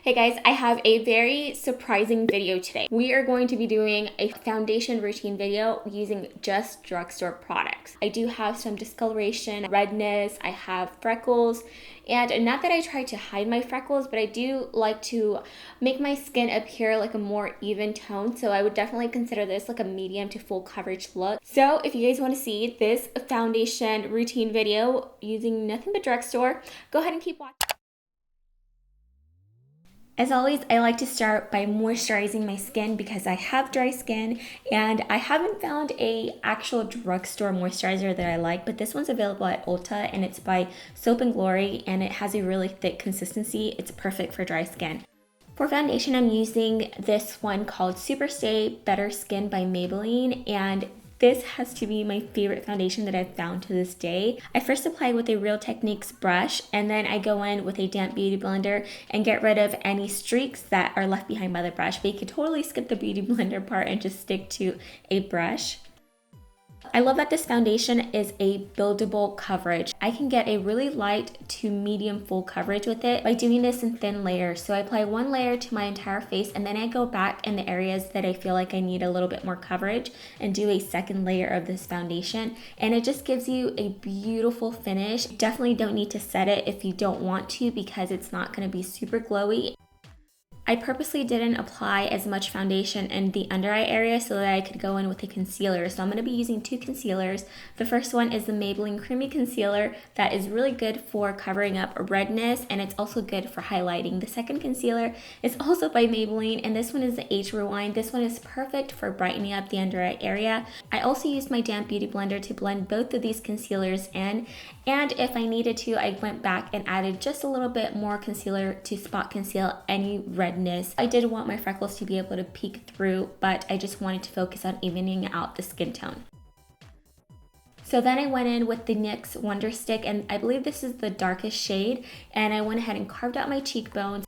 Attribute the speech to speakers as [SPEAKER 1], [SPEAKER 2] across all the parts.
[SPEAKER 1] Hey guys, I have a very surprising video today. We are going to be doing a foundation routine video using just drugstore products. I do have some discoloration, redness, I have freckles, and not that I try to hide my freckles, but I do like to make my skin appear like a more even tone. So I would definitely consider this like a medium to full coverage look. So if you guys want to see this foundation routine video using nothing but drugstore, go ahead and keep watching. As always, I like to start by moisturizing my skin because I have dry skin and I haven't found a actual drugstore moisturizer that I like, but this one's available at Ulta and it's by Soap & Glory and it has a really thick consistency. It's perfect for dry skin. For foundation, I'm using this one called Super Stay Better Skin by Maybelline, and this has to be my favorite foundation that I've found to this day. I first apply with a Real Techniques brush, and then I go in with a damp beauty blender and get rid of any streaks that are left behind by the brush. But you could totally skip the beauty blender part and just stick to a brush. I love that this foundation is a buildable coverage. I can get a really light to medium full coverage with it by doing this in thin layers. So I apply one layer to my entire face and then I go back in the areas that I feel like I need a little bit more coverage and do a second layer of this foundation. And it just gives you a beautiful finish. Definitely don't need to set it if you don't want to because it's not going to be super glowy. I purposely didn't apply as much foundation in the under eye area so that I could go in with a concealer. So I'm going to be using two concealers. The first one is the Maybelline Creamy Concealer that is really good for covering up redness and it's also good for highlighting. The second concealer is also by Maybelline and this one is the Age Rewind. This one is perfect for brightening up the under eye area. I also used my damp beauty blender to blend both of these concealers in, and if I needed to, I went back and added just a little bit more concealer to spot conceal any redness. I did want my freckles to be able to peek through, but I just wanted to focus on evening out the skin tone. So then I went in with the NYX Wonder Stick, and I believe this is the darkest shade, and I went ahead and carved out my cheekbones.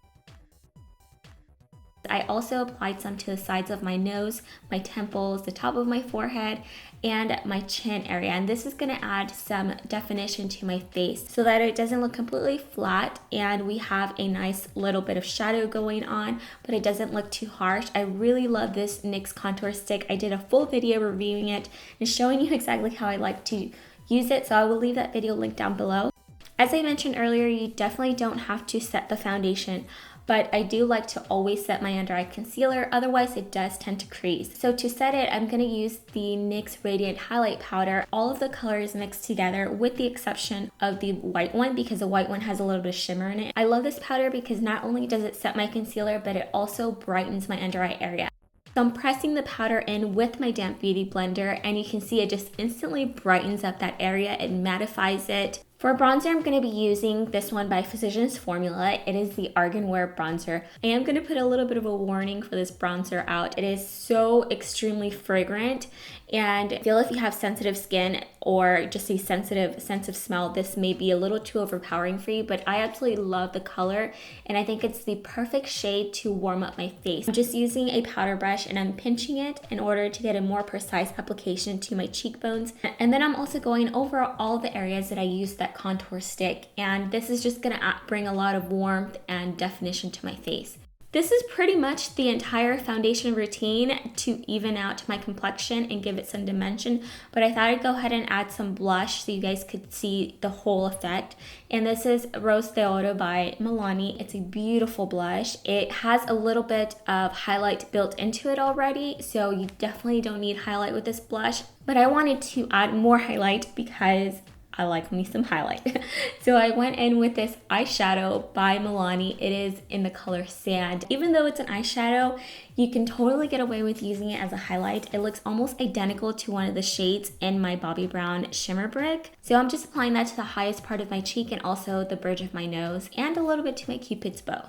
[SPEAKER 1] I also applied some to the sides of my nose, my temples, the top of my forehead, and my chin area. And this is going to add some definition to my face so that it doesn't look completely flat and we have a nice little bit of shadow going on, but it doesn't look too harsh. I really love this NYX contour stick. I did a full video reviewing it and showing you exactly how I like to use it, so I will leave that video linked down below. As I mentioned earlier, you definitely don't have to set the foundation, but I do like to always set my under eye concealer, otherwise it does tend to crease. So to set it, I'm going to use the NYX Radiant Highlight Powder. All of the colors mixed together with the exception of the white one because the white one has a little bit of shimmer in it. I love this powder because not only does it set my concealer, but it also brightens my under eye area. So I'm pressing the powder in with my damp beauty blender and you can see it just instantly brightens up that area. It mattifies it. For bronzer, I'm going to be using this one by Physicians Formula. It is the Argan Wear Bronzer. I am going to put a little bit of a warning for this bronzer out. It is so extremely fragrant, and I feel if you have sensitive skin or just a sensitive sense of smell, this may be a little too overpowering for you, but I absolutely love the color, and I think it's the perfect shade to warm up my face. I'm just using a powder brush, and I'm pinching it in order to get a more precise application to my cheekbones. And then I'm also going over all the areas that I used that contour stick, and this is just gonna bring a lot of warmth and definition to my face. This is pretty much the entire foundation routine to even out my complexion and give it some dimension, but I thought I'd go ahead and add some blush so you guys could see the whole effect. And this is Rose de Oro by Milani. It's a beautiful blush. It has a little bit of highlight built into it already, so you definitely don't need highlight with this blush, but I wanted to add more highlight because I like me some highlight. So I went in with this eyeshadow by Milani. It is in the color Sand. Even though it's an eyeshadow, you can totally get away with using it as a highlight. It looks almost identical to one of the shades in my Bobbi Brown Shimmer Brick. So I'm just applying that to the highest part of my cheek and also the bridge of my nose and a little bit to my Cupid's bow.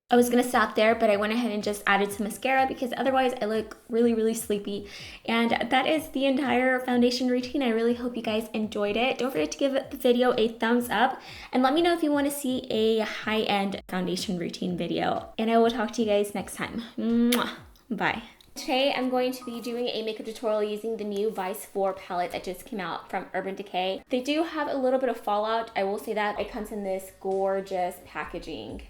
[SPEAKER 1] I was gonna stop there, but I went ahead and just added some mascara because otherwise I look really sleepy. And that is the entire foundation routine. I really hope you guys enjoyed it. Don't forget to give the video a thumbs up and let me know if you want to see a high-end foundation routine video. And I will talk to you guys next time. Mwah. Bye. Today I'm going to be doing a makeup tutorial using the new Vice 4 palette that just came out from Urban Decay. They do have a little bit of fallout, I will say that. It comes in this gorgeous packaging.